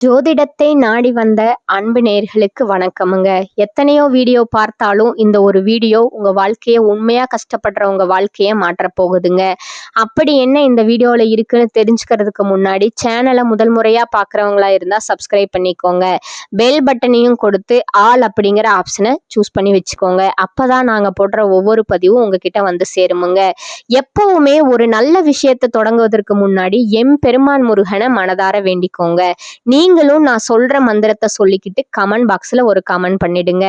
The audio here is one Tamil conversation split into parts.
ஜோதிடத்தை நாடி வந்த அன்பு நேயர்களுக்கு வணக்கமுங்க. எத்தனையோ வீடியோ பார்த்தாலும் இந்த ஒரு வீடியோ உங்க வாழ்க்கைய உண்மையா கஷ்டப்படுறவங்க வாழ்க்கைய மாற்றப் போகுதுங்க. அப்படி என்ன இந்த வீடியோல இருக்குன்னு தெரிஞ்சுக்கிறதுக்கு முன்னாடி சேனலை முதல் முறையா பார்க்குறவங்களா இருந்தா சப்ஸ்கிரைப் பண்ணிக்கோங்க. பெல் பட்டனையும் கொடுத்து ஆல் அப்படிங்கிற ஆப்ஷனை சூஸ் பண்ணி வச்சுக்கோங்க. அப்பதான் நாங்க போடுற ஒவ்வொரு பதிவும் உங்ககிட்ட வந்து சேருமுங்க. எப்பவுமே ஒரு நல்ல விஷயத்தை தொடங்குவதற்கு முன்னாடி எம்பெருமான் முருகனை மனதார வேண்டிக்கோங்க. நீங்களும் நான் சொல்ற மந்திரத்தை சொல்லிக்கிட்டு கமெண்ட் பாக்ஸ்ல ஒரு கமெண்ட் பண்ணிடுங்க.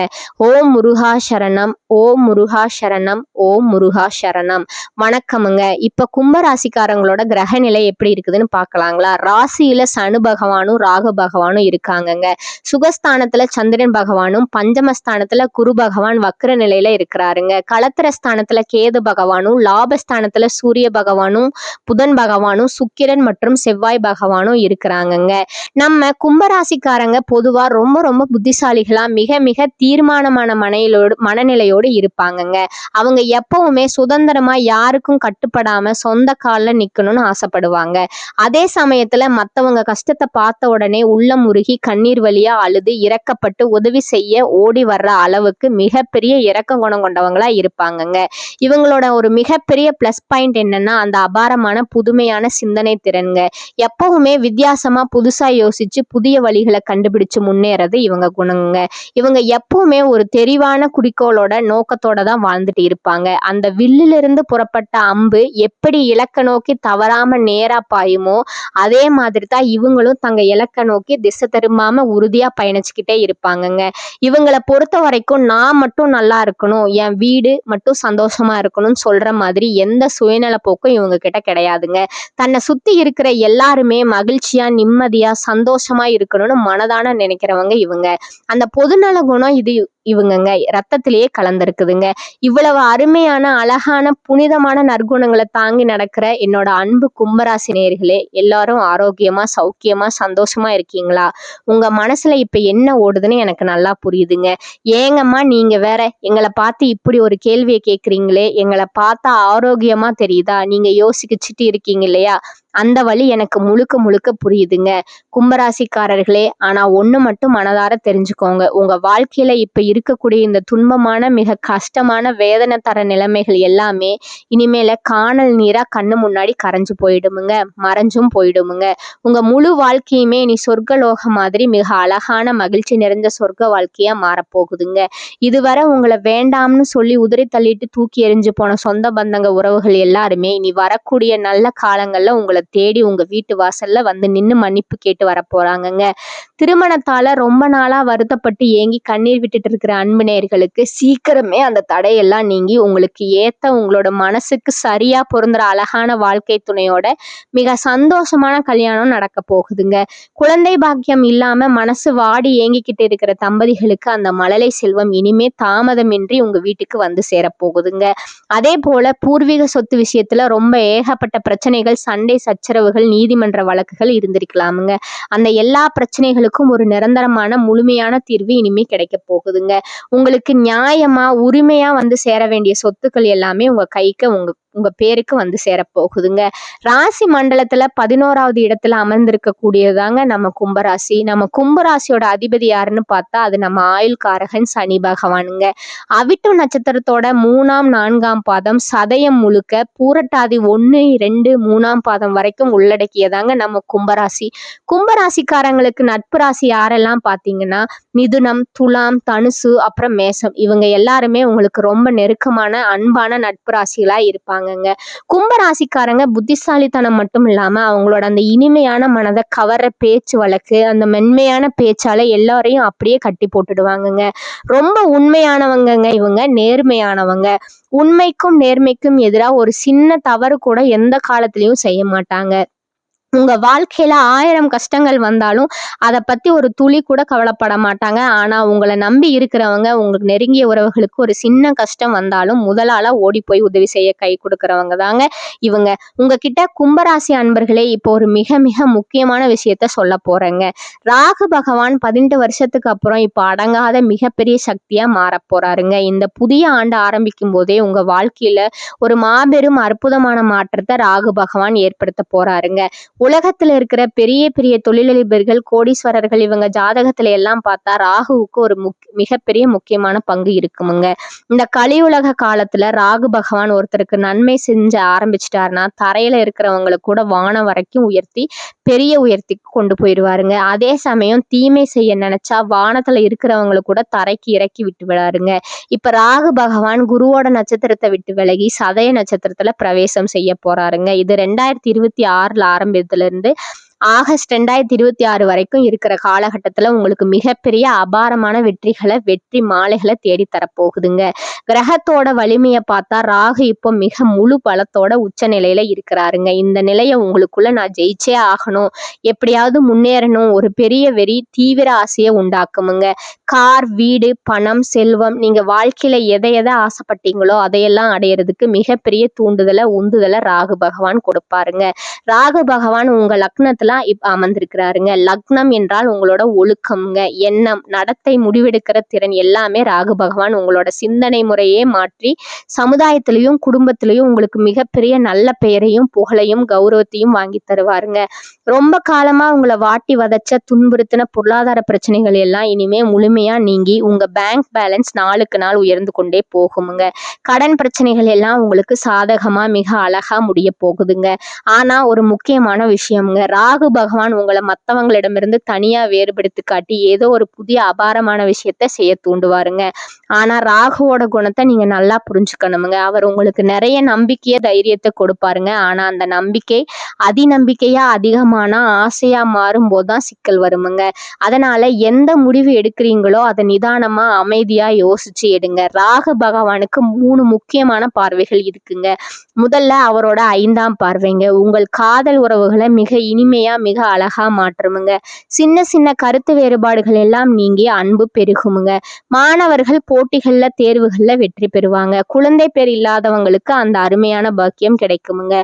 ஓம் முருகா சரணம், ஓம் முருகா சரணம், ஓம் முருகா சரணம். வணக்கமுங்க. இப்ப கும்பராசிக்காரங்களோட கிரக நிலை எப்படி இருக்குதுன்னு பார்க்கலாங்களா? ராசியில சனி பகவானும் ராகு பகவானும் இருக்காங்கங்க. சுகஸ்தானத்துல சந்திரன் பகவானும், பஞ்சமஸ்தானத்துல குரு பகவான் வக்ர நிலையில இருக்கிறாருங்க. களத்திரஸ்தானத்துல கேது பகவானும், லாபஸ்தானத்துல சூரிய பகவானும், புதன் பகவானும், சுக்கிரன் மற்றும் செவ்வாய் பகவானும் இருக்கிறாங்கங்க. நம்ம கும்பராசிக்காரங்க பொதுவா ரொம்ப ரொம்ப புத்திசாலிகளா மிக மிக தீர்மானமான மனநிலையோடு இருப்பாங்கங்க. அவங்க எப்பவுமே சுதந்திரமா யாருக்கும் கட்டுப்படாம சொந்த கால்ல நிக்கணும்னு ஆசைப்படுவாங்க. அதே சமயத்துல மத்தவங்க கஷ்டத்தை பார்த்த உடனே உள்ளம் உருகி கண்ணீர் வழியா அழுது இரக்கப்பட்டு உதவி செய்ய ஓடி வர்ற அளவுக்கு மிகப்பெரிய இரக்க குணம் கொண்டவங்களா இருப்பாங்கங்க. இவங்களோட ஒரு மிகப்பெரிய பிளஸ் பாயிண்ட் என்னன்னா அந்த அபாரமான புதுமையான சிந்தனை திறன்க. எப்பவுமே வித்தியாசமா புதுசா யோசிச்சு புதிய வழிகளை கண்டுபிடிச்சு முன்னேறது இவங்க குணங்க. இவங்க எப்பவுமே ஒரு தெரிவான குறிக்கோளோட நோக்கத்தோட தான் வாழ்ந்துட்டு இருப்பாங்க. அந்த வில்லிலிருந்து புறப்பட்ட அம்பு எப்படி இலக்க நோக்கி தவறாம நேரா பாயுமோ அதே மாதிரி தான் இவங்களும் தங்க இலக்க நோக்கி திசை திரும்பாம உறுதியா பயணிச்சுக்கிட்டே இருப்பாங்கங்க. இவங்களை பொறுத்த வரைக்கும் நான் மட்டும் நல்லா இருக்கணும், என் வீடு மட்டும் சந்தோஷமா இருக்கணும்னு சொல்ற மாதிரி எந்த சுயநல போக்கும் இவங்க கிட்ட கிடையாதுங்க. தன்னை சுத்தி இருக்கிற எல்லாருமே மகிழ்ச்சியா நிம்மதியா சந்தோஷமா இருக்கணும்னு மனதான நினைக்கிறவங்க இவங்க. அந்த பொதுநல குணம் இவங்கங்க ரத்தத்திலேயே கலந்திருக்குதுங்க. இவ்வளவு அருமையான அழகான புனிதமான நற்குணங்களை தாங்கி நடக்கிற என்னோட அன்பு கும்பராசி நேயர்களே, எல்லாரும் ஆரோக்கியமா சௌக்கியமா சந்தோஷமா இருக்கீங்களா? உங்க மனசுல இப்ப என்ன ஓடுதுன்னு எனக்கு நல்லா புரியுதுங்க. ஏங்கம்மா நீங்க வேற எங்களை பார்த்து இப்படி ஒரு கேள்வியை கேட்குறீங்களே, எங்களை பார்த்தா ஆரோக்கியமா தெரியுதா? நீங்க யோசிச்சுட்டு இருக்கீங்க இல்லையா? அந்த வழி எனக்கு முழுக்க முழுக்க புரியுதுங்க கும்பராசிக்காரர்களே. ஆனா ஒண்ணு மட்டும் மனதார தெரிஞ்சுக்கோங்க. உங்க வாழ்க்கையில இப்ப இருக்கக்கூடிய இந்த துன்பமான மிக கஷ்டமான வேதனை தர நிலைமைகள் எல்லாமே இனிமேல காணல் நீரா கண்ணு முன்னாடி கரைஞ்சு போயிடுமுங்க, மறைஞ்சும் போயிடுமுங்க. உங்க முழு வாழ்க்கையுமே இனி சொர்க்கலோக மாதிரி மிக அழகான மகிழ்ச்சி நிறைஞ்ச சொர்க்க வாழ்க்கையா மாறப்போகுதுங்க. இதுவரை உங்களை வேண்டாம்னு சொல்லி உதறி தள்ளிட்டு தூக்கி எறிஞ்சு போன சொந்த பந்தங்க உறவுகள் எல்லாருமே இனி வரக்கூடிய நல்ல காலங்கள்ல உங்களை தேடி உங்க வீட்டு வாசல்ல வந்து நின்று மன்னிப்பு கேட்டு வர போறாங்கங்க. திருமணத்தால ரொம்ப நாளா வருத்தப்பட்டு ஏங்கி கண்ணீர் விட்டுட்டு இருக்கிற அன்பு நேயர்களுக்கு சீக்கிரமே அந்த தடையெல்லாம் நீங்கி உங்களுக்கு ஏத்த உங்களோட மனசுக்கு சரியா பொருந்துற அழகான வாழ்க்கை துணையோட மிக சந்தோஷமான கல்யாணம் நடக்க போகுதுங்க. குழந்தை பாக்கியம் இல்லாம மனசு வாடி ஏங்கிக்கிட்டு இருக்கிற தம்பதிகளுக்கு அந்த மழலை செல்வம் இனிமே தாமதமின்றி உங்க வீட்டுக்கு வந்து சேரப்போகுதுங்க. அதே போல பூர்வீக சொத்து விஷயத்துல ரொம்ப ஏகப்பட்ட பிரச்சனைகள், சண்டை சச்சரவுகள், நீதிமன்ற வழக்குகள் இருந்திருக்கலாமுங்க. அந்த எல்லா பிரச்சனைகளுக்கும் ஒரு நிரந்தரமான முழுமையான தீர்வு இனிமே கிடைக்க போகுதுங்க. உங்களுக்கு நியாயமா உரிமையா வந்து சேர வேண்டிய சொத்துக்கள் எல்லாமே உங்க கைக்கு உங்க பேருக்கு வந்து சேரப்போகுதுங்க. ராசி மண்டலத்துல 11வது இடத்துல அமர்ந்திருக்க கூடியதாங்க நம்ம கும்பராசி. நம்ம கும்பராசியோட அதிபதி யாருன்னு பார்த்தா அது நம்ம ஆயுள்காரகன் சனி பகவானுங்க. அவிட்டம் நட்சத்திரத்தோட 3ஆம் 4ஆம் பாதம் சதயம் முழுக்க பூரட்டாதி 1, 2, 3ஆம் பாதம் வரைக்கும் உள்ளடக்கியதாங்க நம்ம கும்பராசி. கும்பராசிக்காரங்களுக்கு நட்பு ராசி யாரெல்லாம் பார்த்தீங்கன்னா மிதுனம், துலாம், தனுசு, அப்புறம் மேசம். இவங்க எல்லாருமே உங்களுக்கு ரொம்ப நெருக்கமான அன்பான நட்பு ராசிகளா இருப்பாங்க. கும்பராசிக்காரங்க புத்திசாலித்தனம் மட்டும் இல்லாம அவங்களோட அந்த இனிமையான மனதை கவர்ற பேச்சு வழக்கு, அந்த மென்மையான பேச்சால எல்லாரையும் அப்படியே கட்டி போட்டுடுவாங்கங்க. ரொம்ப உண்மையானவங்கங்க இவங்க, நேர்மையானவங்க. உண்மைக்கும் நேர்மைக்கும் எதிராக ஒரு சின்ன தவறு கூட எந்த காலத்திலையும் செய்ய மாட்டாங்க. உங்க வாழ்க்கையில 1000 கஷ்டங்கள் வந்தாலும் அதை பத்தி ஒரு துளி கூட கவலைப்பட மாட்டாங்க. ஆனா உங்களை நம்பி இருக்கிறவங்க, உங்களுக்கு நெருங்கிய உறவுகளுக்கு ஒரு சின்ன கஷ்டம் வந்தாலும் முதலாள ஓடி போய் உதவி செய்ய கை கொடுக்கறவங்க தாங்க இவங்க. உங்ககிட்ட கும்பராசி அன்பர்களே இப்போ ஒரு மிக மிக முக்கியமான விஷயத்த சொல்ல போறேங்க. ராகு பகவான் 18 வருஷத்துக்கு அப்புறம் இப்போ அடங்காத மிகப்பெரிய சக்தியா மாற போறாருங்க. இந்த புதிய ஆண்டு ஆரம்பிக்கும் போதே உங்க வாழ்க்கையில ஒரு மாபெரும் அற்புதமான மாற்றத்தை ராகு பகவான் ஏற்படுத்த போறாருங்க. உலகத்துல இருக்கிற பெரிய பெரிய தொழிலதிபர்கள், கோடீஸ்வரர்கள் இவங்க ஜாதகத்துல எல்லாம் பார்த்தா ராகுவுக்கு ஒரு மிகப்பெரிய முக்கியமான பங்கு இருக்குமுங்க. இந்த கலியுலக காலத்துல ராகு பகவான் ஒருத்தருக்கு நன்மை செஞ்ச ஆரம்பிச்சிட்டாருன்னா தரையில இருக்கிறவங்களுக்கு கூட வானம் வரைக்கும் உயர்த்தி கொண்டு போயிடுவாருங்க. அதே சமயம் தீமை செய்ய நினைச்சா வானத்துல இருக்கிறவங்களை கூட தரைக்கு இறக்கி விட்டு விடாருங்க. இப்ப ராகு பகவான் குருவோட நட்சத்திரத்தை விட்டு விலகி சதய நட்சத்திரத்துல பிரவேசம் செய்ய போறாருங்க. இது 2026 ஆரம்பத்துல இருந்து ஆகஸ்ட் 2026 வரைக்கும் இருக்கிற காலகட்டத்துல உங்களுக்கு மிகப்பெரிய அபாரமான வெற்றி மாலைகளை தேடி தரப்போகுதுங்க. கிரகத்தோட வலிமையை பார்த்தா ராகு இப்போ மிக முழு பலத்தோட உச்ச நிலையில இருக்கிறாருங்க. இந்த நிலையை உங்களுக்குள்ள நான் ஜெயிச்சே ஆகணும், எப்படியாவது முன்னேறணும், ஒரு பெரிய தீவிர ஆசையை உண்டாக்குமுங்க. கார், வீடு, பணம், செல்வம், நீங்க வாழ்க்கையில எதை ஆசைப்பட்டீங்களோ அதையெல்லாம் அடையிறதுக்கு மிகப்பெரிய உந்துதலை ராகு பகவான் கொடுப்பாருங்க. ராகு பகவான் உங்க லக்னத்துல இப்ப அமர்ந்திருக்கிறாருங்க. லக்னம் என்றால் உங்களோட ஒழுக்கம்ங்க, எண்ணம், நடத்தை, முடிவெடுக்கிற திறன் எல்லாமே ராகு பகவான் உங்களோட சிந்தனை முறையே மாற்றி சமுதாயத்திலையும் குடும்பத்திலையும் உங்களுக்கு மிகப்பெரிய நல்ல பெயரையும் புகழையும் கௌரவத்தையும் வாங்கி தருவாருங்க. ரொம்ப காலமா உங்களை வாட்டி வதச்ச துன்புறுத்தின பொருளாதார பிரச்சனைகள் எல்லாம் இனிமே முழுமையா நீங்கி உங்க பேங்க் பேலன்ஸ் நாளுக்கு நாள் உயர்ந்து கொண்டே போகுமுங்க. கடன் பிரச்சனைகள் எல்லாம் உங்களுக்கு சாதகமா மிக அழகா முடிய போகுதுங்க. ஆனா ஒரு முக்கியமான விஷயம்ங்க, ராகு பகவான் உங்களை மற்றவங்களிடமிருந்து தனியா வேறுபடுத்தி காட்டி ஏதோ ஒரு புதிய அபாரமான விஷயத்த செய்ய தூண்டுவாருங்க. ஆனா ராகுவோட குணத்தை நீங்க நல்லா புரிஞ்சுக்கணுமுங்க. அவர் உங்களுக்கு நிறைய நம்பிக்கைய தைரியத்தை கொடுப்பாருங்க. ஆனா அந்த நம்பிக்கை அதிநம்பிக்கையா அதிகமான ஆசையா மாறும் போதுதான் சிக்கல் வருமுங்க. அதனால எந்த முடிவு எடுக்கிறீங்களோ அதை நிதானமா அமைதியா யோசிச்சு எடுங்க. ராகு பகவானுக்கு 3 முக்கியமான பார்வைகள் இருக்குங்க. முதல்ல அவரோட 5ஆம் பார்வைங்க, உங்கள் காதல் உறவுகளை மிக இனிமையா மிக அழகா மாற்றுமுங்க. சின்ன சின்ன கருத்து வேறுபாடுகள் எல்லாம் நீங்கி அன்பு பெருகுமுங்க. மாணவர்கள் போட்டிகள்ல தேர்வுகள்ல வெற்றி பெறுவாங்க. குழந்தை பேர் இல்லாதவங்களுக்கு அந்த அருமையான பாக்கியம் கிடைக்குமுங்க.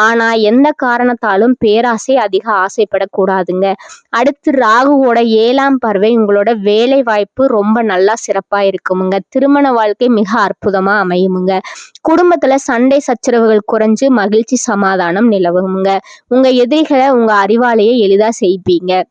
ஆனா எந்த காரணத்தாலும் பேராசை அதிக ஆசைப்படக்கூடாதுங்க. அடுத்து ராகுவோட 7ஆம் பார்வை, உங்களோட வேலை வாய்ப்பு ரொம்ப நல்லா சிறப்பா இருக்குமுங்க. திருமண வாழ்க்கை மிக அற்புதமா அமையுமுங்க. குடும்பத்துல சண்டை சச்சரவுகள் குறைஞ்சு மகிழ்ச்சி சமாதானம் நிலவுங்க. உங்க எதிரிகளை உங்க அறிவாலேயே எளிதா செய்வீங்க.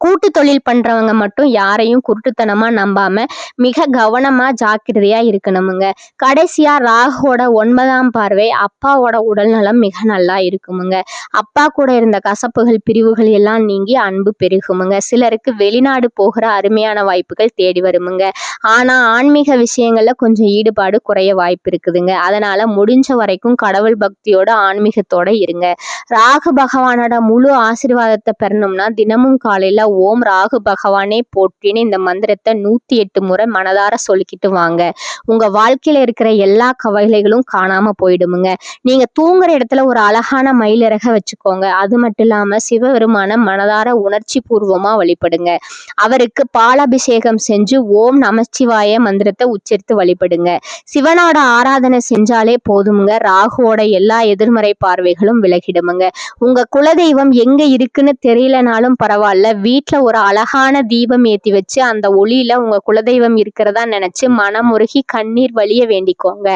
கூட்டு தொழில் பண்றவங்க மட்டும் யாரையும் குருட்டுத்தனமா நம்பாம மிக கவனமா ஜாக்கிரதையா இருக்கணுமுங்க. கடைசியா ராகுவோட 9ஆம் பார்வை, அப்பாவோட உடல்நலம் மிக நல்லா இருக்குமுங்க. அப்பா கூட இருந்த கசப்புகள் பிரிவுகள் எல்லாம் நீங்கி அன்பு பெருகுமுங்க. சிலருக்கு வெளிநாடு போகிற அருமையான வாய்ப்புகள் தேடி வருமுங்க. ஆனா ஆன்மீக விஷயங்கள்ல கொஞ்சம் ஈடுபாடு குறைய வாய்ப்பு இருக்குதுங்க. அதனால முடிஞ்ச வரைக்கும் கடவுள் பக்தியோட ஆன்மீகத்தோட இருங்க. ராகு பகவானோட முழு ஆசீர்வாதத்தை பெறணும்னா தினமும் காலையில ஓம் ராகு பகவானே போற்றின்னு இந்த மந்திரத்தை 108 முறை மனதார சொல்லிக்கிட்டு வாங்க. உங்க வாழ்க்கையில இருக்கிற எல்லா கவலைகளும் காணாம போயிடுமுங்க. நீங்க தூங்குற இடத்துல ஒரு அழகான மயிலிறக வச்சுக்கோங்க. அது மட்டும் இல்லாம சிவபெருமான மனதார உணர்ச்சி பூர்வமா வழிபடுங்க. அவருக்கு பாலாபிஷேகம் செஞ்சு ஓம் நமச்சிவாய மந்திரத்தை உச்சரித்து வழிபடுங்க. சிவனோட ஆராதனை செஞ்சாலே போதுமுங்க. ராகுவோட எல்லா எதிர்மறை பார்வைகளும் விலகிடுமுங்க. உங்க குலதெய்வம் எங்க இருக்குன்னு தெரியலனாலும் பரவாயில்ல, வீட்டுல ஒரு அழகான தீபம் ஏத்தி வச்சு அந்த ஒளியில உங்க குலதெய்வம் இருக்கிறதா நினைச்சு மனமுருகி கண்ணீர் வலிய வேண்டிக்கோங்க.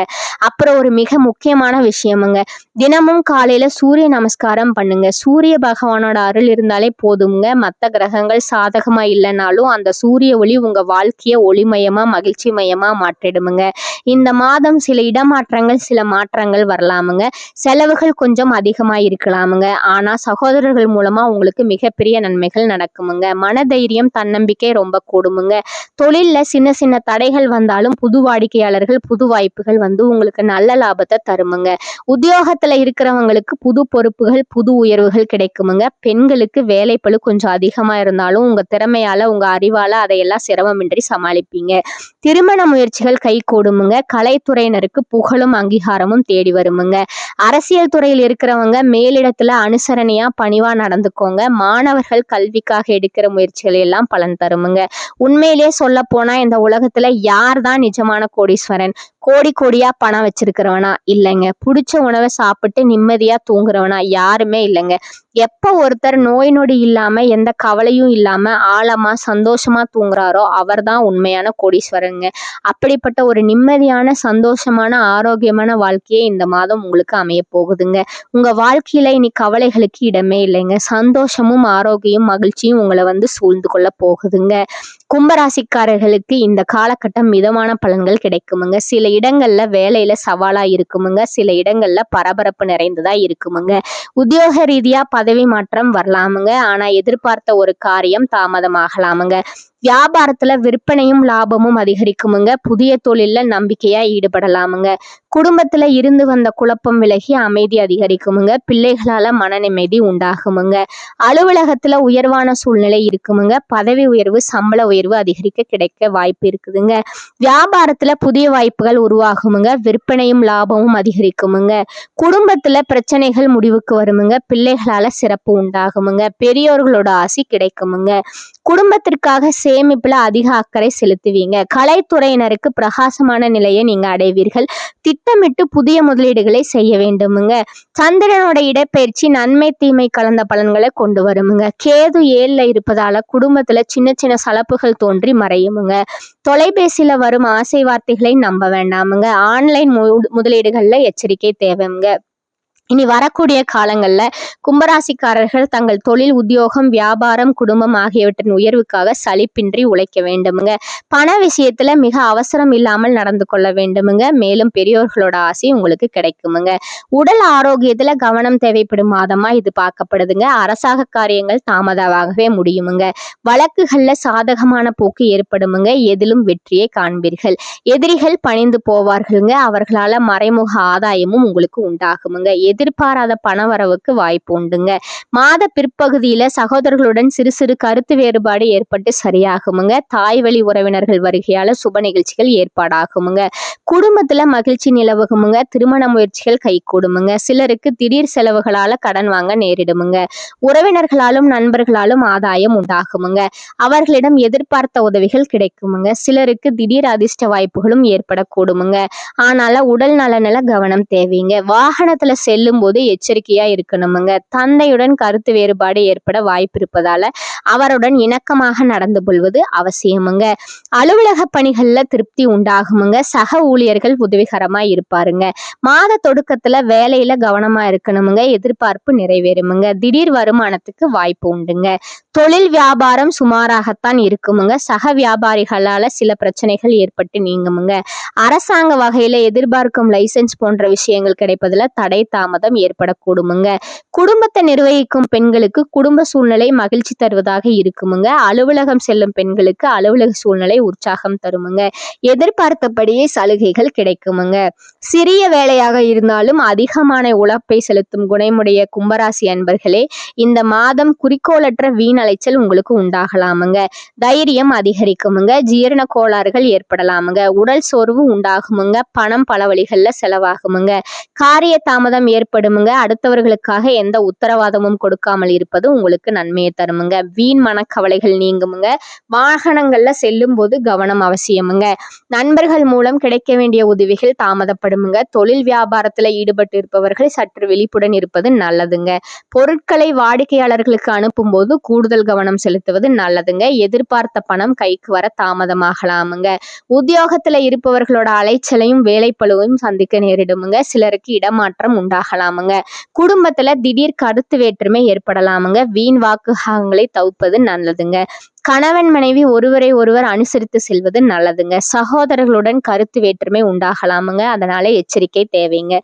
அப்புறம் ஒரு மிக முக்கியமான விஷயமுங்க, தினமும் காலையில சூரிய நமஸ்காரம் பண்ணுங்க. சூரிய பகவானோட அருள் இருந்தாலே போதுங்க. மற்ற கிரகங்கள் சாதகமா இல்லைனாலும் அந்த சூரிய ஒளி உங்க வாழ்க்கைய ஒளிமயமா மகிழ்ச்சி மயமா மாற்றிடுமுங்க. இந்த மாதம் சில இடமாற்றங்கள் சில மாற்றங்கள் வரலாமுங்க. செலவுகள் கொஞ்சம் அதிகமா இருக்கலாமுங்க. ஆனா சகோதரர்கள் மூலமா உங்களுக்கு மிகப்பெரிய நன்மைகள் நடக்குமுங்க. மனதைரியம் தன்னம்பிக்கை ரொம்ப கூடுமுங்க. தொழில்ல சின்ன சின்ன தடைகள் வந்தாலும் புது வாடிக்கையாளர்கள் புது வாய்ப்புகள் வந்து உங்களுக்கு நல்ல லாபத்தை தருமுங்க. உத்தியோகத்துல இருக்கிறவங்களுக்கு புது பொறுப்புகள் புது உயர்வுகள் கிடைக்குமுங்க. பெண்களுக்கு வேலைப்பளு கொஞ்சம் அதிகமா இருந்தாலும் உங்க திறமையால உங்க அறிவால அதையெல்லாம் சிரமமின்றி சமாளிப்பீங்க. திருமண முயற்சிகள் கை கூடுமுங்க. கலைத்துறையினருக்கு புகழும் அங்கீகாரமும் தேடி வருமுங்க. அரசியல் துறையில் இருக்கிறவங்க மேலிடத்துல அனுசரணையா பணிவா நடந்துக்கோங்க. மாணவர்கள் கல்விக்காக எடுக்கிற முயற்சிகள் எல்லாம் பலன் தருமுங்க. உண்மையிலேயே சொல்ல போனா இந்த உலகத்துல யார் தான் நிஜமான கோடீஸ்வரன்? கோடியா பணம் வச்சிருக்கிறவனா? இல்லைங்க. பிடிச்ச உணவை சாப்பிட்டு நிம்மதியா தூங்குறவனா? யாருமே இல்லைங்க. எப்ப ஒருத்தர் நோய் நொடி இல்லாம எந்த கவலையும் இல்லாம ஆழமா சந்தோஷமா தூங்குறாரோ அவர்தான் உண்மையான கோடீஸ்வரங்க. அப்படிப்பட்ட ஒரு நிம்மதியான சந்தோஷமான ஆரோக்கியமான வாழ்க்கையே இந்த மாதம் உங்களுக்கு அமைய போகுதுங்க. உங்க வாழ்க்கையில இனி கவலைகளுக்கு இடமே இல்லைங்க. சந்தோஷமும் ஆரோக்கியம் மகிழ்ச்சியும் உங்களை சூழ்ந்து கொள்ள போகுதுங்க. கும்பராசிக்காரர்களுக்கு இந்த காலகட்டம் மிதமான பலன்கள் கிடைக்குமுங்க. சில இடங்கள்ல வேலையில சவாலா இருக்குமுங்க. சில இடங்கள்ல பரபரப்பு நிறைந்ததா இருக்குமுங்க. உத்தியோக ரீதியா பதவி மாற்றம் வரலாமுங்க. ஆனா எதிர்பார்த்த ஒரு காரியம் தாமதமாகலாமுங்க. வியாபாரத்துல விற்பனையும் லாபமும் அதிகரிக்குமுங்க. புதிய தொழில்ல நம்பிக்கையா ஈடுபடலாமுங்க. குடும்பத்துல இருந்து வந்த குழப்பம் விலகி அமைதி அதிகரிக்குமுங்க. பிள்ளைகளால மன நிம்மதி உண்டாகுமுங்க. அலுவலகத்துல உயர்வான சூழ்நிலை இருக்குமுங்க. பதவி உயர்வு சம்பள உயர்வு அதிகரிக்க கிடைக்க வாய்ப்பு இருக்குதுங்க. வியாபாரத்துல புதிய வாய்ப்புகள் உருவாகுமுங்க. விற்பனையும் லாபமும் அதிகரிக்குமுங்க. குடும்பத்துல பிரச்சனைகள் முடிவுக்கு வருமுங்க. பிள்ளைகளால சிறப்பு உண்டாகுமுங்க. பெரியோர்களோட ஆசி கிடைக்குமுங்க. குடும்பத்திற்காக சேமிப்புல அதிக அக்கறை செலுத்துவீங்க. கலைத்துறையினருக்கு பிரகாசமான நிலையை நீங்க அடைவீர்கள். திட்டமிட்டு புதிய முதலீடுகளை செய்ய வேண்டுமுங்க. சந்திரனோட இடப்பெயர்ச்சி நன்மை தீமை கலந்த பலன்களை கொண்டு வருமுங்க. கேது 7ல இருப்பதால குடும்பத்துல சின்ன சின்ன சலப்புகள் தோன்றி மறையுமுங்க. தொலைபேசியில வரும் ஆசை வார்த்தைகளை நம்ப வேண்டாமுங்க. ஆன்லைன் முதலீடுகள்ல எச்சரிக்கை தேவைங்க. இனி வரக்கூடிய காலங்கள்ல கும்பராசிக்காரர்கள் தங்கள் தொழில் உத்தியோகம் வியாபாரம் குடும்பம் ஆகியவற்றின் உயர்வுக்காக சலிப்பின்றி உழைக்க வேண்டுமுங்க. பண விஷயத்துல மிக அவசரம் இல்லாமல் நடந்து கொள்ள வேண்டுமுங்க. மேலும் பெரியோர்களோட ஆசை உங்களுக்கு கிடைக்குமுங்க. உடல் ஆரோக்கியத்துல கவனம் தேவைப்படும் மாதமா இது பார்க்கப்படுதுங்க. அரசாங்க காரியங்கள் தாமதமாகவே முடியுமுங்க. வழக்குகள்ல சாதகமான போக்கு ஏற்படுமுங்க. எதிலும் வெற்றியை காண்பீர்கள். எதிரிகள் பணிந்து போவார்களுங்க. அவர்களால மறைமுக ஆதாயமும் உங்களுக்கு உண்டாகுமுங்க. எதிர்பாராத பணவரவுக்கு வாய்ப்பு உண்டுங்க. மாத பிற்பகுதியில சகோதரர்களுடன் சிறு சிறு கருத்து வேறுபாடு ஏற்பட்டு சரியாகுமுங்க. தாய் வழி உறவினர்கள் வருகையால சுப நிகழ்ச்சிகள் ஏற்பாடாகுமுங்க. குடும்பத்துல மகிழ்ச்சி நிலவுகுமுங்க. திருமண முயற்சிகள் கைகூடுமுங்க. சிலருக்கு திடீர் செலவுகளால கடன் வாங்க நேரிடுமுங்க. உறவினர்களாலும் நண்பர்களாலும் ஆதாயம் உண்டாகுமுங்க. அவர்களிடம் எதிர்பார்த்த உதவிகள் கிடைக்குமுங்க. சிலருக்கு திடீர் அதிர்ஷ்ட வாய்ப்புகளும் ஏற்படக்கூடுமுங்க. ஆனால உடல் நலனில கவனம் தேவைங்க. வாகனத்துல செல்லும் போது எச்சரிக்கையா இருக்கணுமுங்க. தந்தையுடன் கருத்து வேறுபாடு ஏற்பட வாய்ப்பு இருப்பதால அவருடன் இணக்கமாக நடந்து கொள்வது அவசியமுங்க. அலுவலக பணிகள்ல திருப்தி உண்டாகுமுங்க. சக ஊழியர்கள் உதவிகரமா இருப்பாருங்க. மாத தொடக்கத்துல வேலையில கவனமா இருக்கணுமுங்க. எதிர்பார்ப்பு நிறைவேறுமுங்க. திடீர் வருமானத்துக்கு வாய்ப்பு உண்டுங்க. தொழில் வியாபாரம் சுமாராகத்தான் இருக்குமுங்க. சக வியாபாரிகளால சில பிரச்சனைகள் ஏற்பட்டு நீங்குமுங்க. அரசாங்க வகையில எதிர்பார்க்கும் லைசன்ஸ் போன்ற விஷயங்கள் கிடைப்பதுல தடை தாமதம் ஏற்படக்கூடுமுங்க. குடும்பத்தை நிர்வகிக்கும் பெண்களுக்கு குடும்ப சூழ்நிலை மகிழ்ச்சி தருவதாக இருக்குமுங்க. அலுவலகம் செல்லும் பெண்களுக்கு அலுவலக சூழ்நிலை உற்சாகம் தருமுங்க. எதிர்பார்த்தபடியே சலுகைகள் கிடைக்குமுங்க. சிறிய வேலையாக இருந்தாலும் அதிகமான உழைப்பை செலுத்தும் குணமுடைய கும்பராசி அன்பர்களே, இந்த மாதம் குறிக்கோளற்ற வீணலைச்சல் உங்களுக்கு உண்டாகலாமுங்க. தைரியம் அதிகரிக்குமுங்க. ஜீரண கோளாறுகள் ஏற்படலாமுங்க. உடல் சோர்வு உண்டாகுமுங்க. பணம் பல வழிகள்ல செலவாகுமுங்க. காரிய தாமதம் ஏற்படுமுங்க. அடுத்தவர்களுக்காக எந்த உத்தரவாதமும் கொடுக்காமல் இருப்பது உங்களுக்கு நன்மையை தருமுங்க. வீண் மனக்கவலைகள் நீங்குமுங்க. வாகனங்கள்ல செல்லும் போது கவனம் அவசியமுங்க. நண்பர்கள் மூலம் கிடைக்க வேண்டிய உதவிகள் தாமதப்படுமுங்க. தொழில் வியாபாரத்துல ஈடுபட்டு இருப்பவர்கள் சற்று விழிப்புடன் இருப்பது நல்லதுங்க. பொருட்களை வாடிக்கையாளர்களுக்கு அனுப்பும் போது கூடுதல் கவனம் செலுத்துவது நல்லதுங்க. எதிர்பார்த்த பணம் கைக்கு வர தாமதமாகலாமுங்க. உத்தியோகத்துல இருப்பவர்களோட அலைச்சலையும் வேலைப்பளுவையும் சந்திக்க நேரிடுமுங்க. சிலருக்கு இடமாற்றம் உண்டாகலாமுங்க. குடும்பத்துல திடீர் கருத்து வேற்றுமை ஏற்படலாமுங்க. வீண் வாக்குகளை தவிர்ப்பது நல்லதுங்க. கணவன் மனைவி ஒருவரை ஒருவர் அனுசரித்து செல்வது நல்லதுங்க. சகோதரர்களுடன் கருத்து வேற்றுமை உண்டாகலாமுங்க. அதனால எச்சரிக்கை தேவைங்க.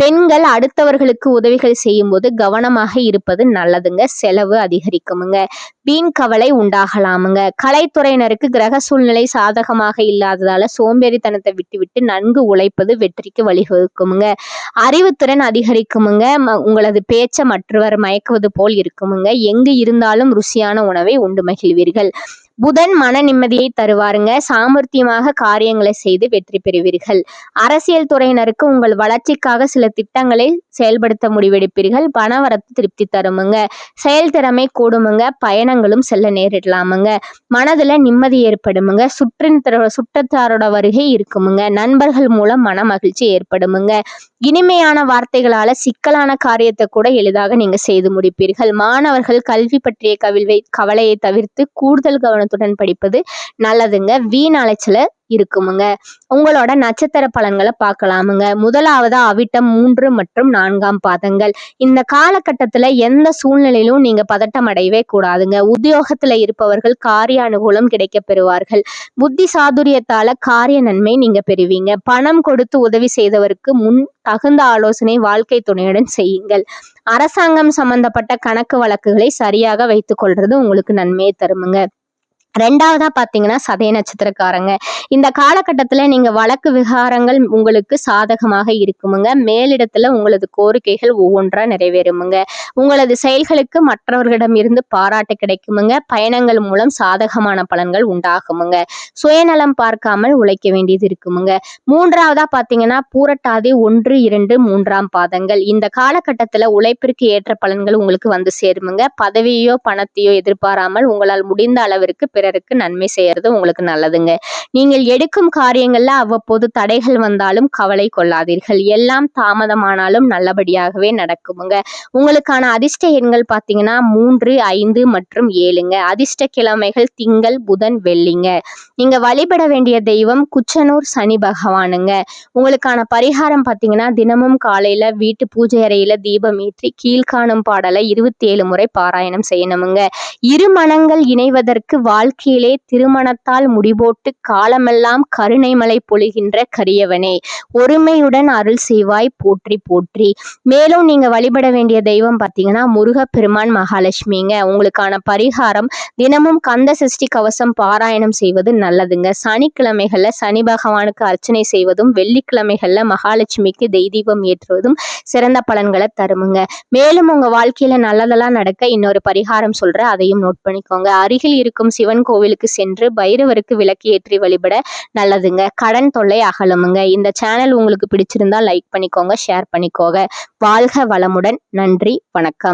பெண்கள் அடுத்தவர்களுக்கு உதவிகள் செய்யும் போது கவனமாக இருப்பது நல்லதுங்க. செலவு அதிகரிக்குமுங்க. வீண் கவலை உண்டாகலாமுங்க. கலைத்துறையினருக்கு கிரக சூழ்நிலை சாதகமாக இல்லாததால சோம்பேறித்தனத்தை விட்டுவிட்டு நன்கு உழைப்பது வெற்றிக்கு வழிவகுக்குமுங்க. அறிவுத்திறன் அதிகரிக்குமுங்க. உங்களது பேச்ச மற்றவர் மயக்குவது போல் இருக்குமுங்க. எங்கு இருந்தாலும் ருசியான உணவை உண்டு மகிழ்வீர்கள். புதன் மன நிம்மதியை தருவாருங்க. சாமர்த்தியமாக காரியங்களை செய்து வெற்றி பெறுவீர்கள். அரசியல் துறையினருக்கு உங்கள் வளர்ச்சிக்காக சில திட்டங்களை செயல்படுத்த முடிவெடுப்பீர்கள். பணவரத்து திருப்தி தருமுங்க. செயல்திறமை கூடுமுங்க. பயணங்களும் செல்ல நேரிடலாமுங்க. மனதுல நிம்மதி ஏற்படுமுங்க. சுற்றத்தாரோட வருகை இருக்குமுங்க. நண்பர்கள் மூலம் மன மகிழ்ச்சி ஏற்படுமுங்க. இனிமையான வார்த்தைகளால சிக்கலான காரியத்தை கூட எளிதாக நீங்க செய்து முடிப்பீர்கள். மாணவர்கள் கல்வி பற்றிய கவலையை தவிர்த்து கூடுதல் கவனத்துடன் படிப்பது நல்லதுங்க. வீண் அலைச்சல இருக்குமுங்க. உங்களோட நட்சத்திர பலன்களை பார்க்கலாமுங்க. முதலாவதா அவிட்டம் 3 மற்றும் 4ஆம் பாதங்கள். இந்த காலகட்டத்துல எந்த சூழ்நிலையிலும் நீங்க பதட்டம் அடையவே கூடாதுங்க. உத்தியோகத்துல இருப்பவர்கள் காரிய அனுகூலம் கிடைக்க பெறுவார்கள். புத்தி சாதுரியத்தால காரிய நன்மை நீங்க பெறுவீங்க. பணம் கொடுத்து உதவி செய்தவருக்கு முன் தகுந்த ஆலோசனை வாழ்க்கை துணையுடன் செய்யுங்கள். அரசாங்கம் சம்பந்தப்பட்ட கணக்கு வழக்குகளை சரியாக வைத்துக் கொள்றது உங்களுக்கு நன்மையை தருமுங்க. ரெண்டாவதா பாத்தீங்கன்னா சதய நட்சத்திரக்காரங்க. இந்த காலகட்டத்துல நீங்க வழக்கு விகாரங்கள் உங்களுக்கு சாதகமாக இருக்குமுங்க. மேலிடத்துல உங்களது கோரிக்கைகள் ஒவ்வொன்றா நிறைவேறுமுங்க. உங்களது செயல்களுக்கு மற்றவர்களிடம் இருந்து பாராட்டு கிடைக்குமுங்க. பயணங்கள் மூலம் சாதகமான பலன்கள் உண்டாகுமுங்க. சுயநலம் பார்க்காமல் உழைக்க வேண்டியது இருக்குமுங்க. மூன்றாவதா பாத்தீங்கன்னா பூரட்டாதி 1, 2, 3ஆம் பாதங்கள். இந்த காலகட்டத்துல உழைப்பிற்கு ஏற்ற பலன்கள் உங்களுக்கு வந்து சேருமுங்க. பதவியோ பணத்தையோ எதிர்பாராமல் உங்களால் முடிந்த அளவிற்கு பிறருக்கு நன்மை செய்யறது உங்களுக்கு நல்லதுங்க. நீங்கள் எடுக்கும் காரியங்கள்ல அவ்வப்போது தடைகள் வந்தாலும் கவலை கொள்ளாதீர்கள். எல்லாம் தாமதமானாலும் நல்லபடியாகவே நடக்குமுங்க. உங்களுக்கான அதிர்ஷ்ட எண்கள் பாத்தீங்கன்னா 3, 5 மற்றும் 7ங்க. அதிர்ஷ்ட கிழமைகள் திங்கள், புதன், வெள்ளிங்க. நீங்க வழிபட வேண்டிய தெய்வம் குச்சனூர் சனி பகவானுங்க. உங்களுக்கான பரிகாரம் பாத்தீங்கன்னா தினமும் காலையில வீட்டு பூஜை அறையில தீபம் ஏற்றி கீழ்காணும் பாடலை 27 முறை பாராயணம் செய்யணுமுங்க. இரு மனங்கள் இணைவதற்கு வாழ்க்கையிலே திருமணத்தால் முடிபோட்டு காலமெல்லாம் கருணை மழை பொழிகின்ற கரியவனே, ஒருமையுடன் அருள் செய்வாய் போற்றி போற்றி. மேலும் நீங்க வழிபட வேண்டிய தெய்வம் பார்த்தீங்கன்னா முருகப்பெருமான், மகாலட்சுமிங்க. உங்களுக்கான பரிகாரம் தினமும் கந்த சஷ்டி கவசம் பாராயணம் செய்வது நல்லதுங்க. சனிக்கிழமைகள்ல சனி பகவானுக்கு அர்ச்சனை செய்வதும் வெள்ளிக்கிழமைகள்ல மகாலட்சுமிக்கு தெய்தீபம் ஏற்றுவதும் சிறந்த பலன்களை தருமுங்க. மேலும் உங்க வாழ்க்கையில நல்லதெல்லாம் நடக்க இன்னொரு பரிகாரம் சொல்றேன், அதையும் நோட் பண்ணிக்கோங்க. அருகில் இருக்கும் சிவன் கோவிலுக்கு சென்று பைரவருக்கு விளக்கு ஏற்றி வழிபட நல்லதுங்க. கடன் தொல்லை அகலுமுங்க. இந்த சேனல் உங்களுக்கு பிடிச்சிருந்தா லைக் பண்ணிக்கோங்க, ஷேர் பண்ணிக்கோங்க. வாழ்க வளமுடன். நன்றி, வணக்கம்.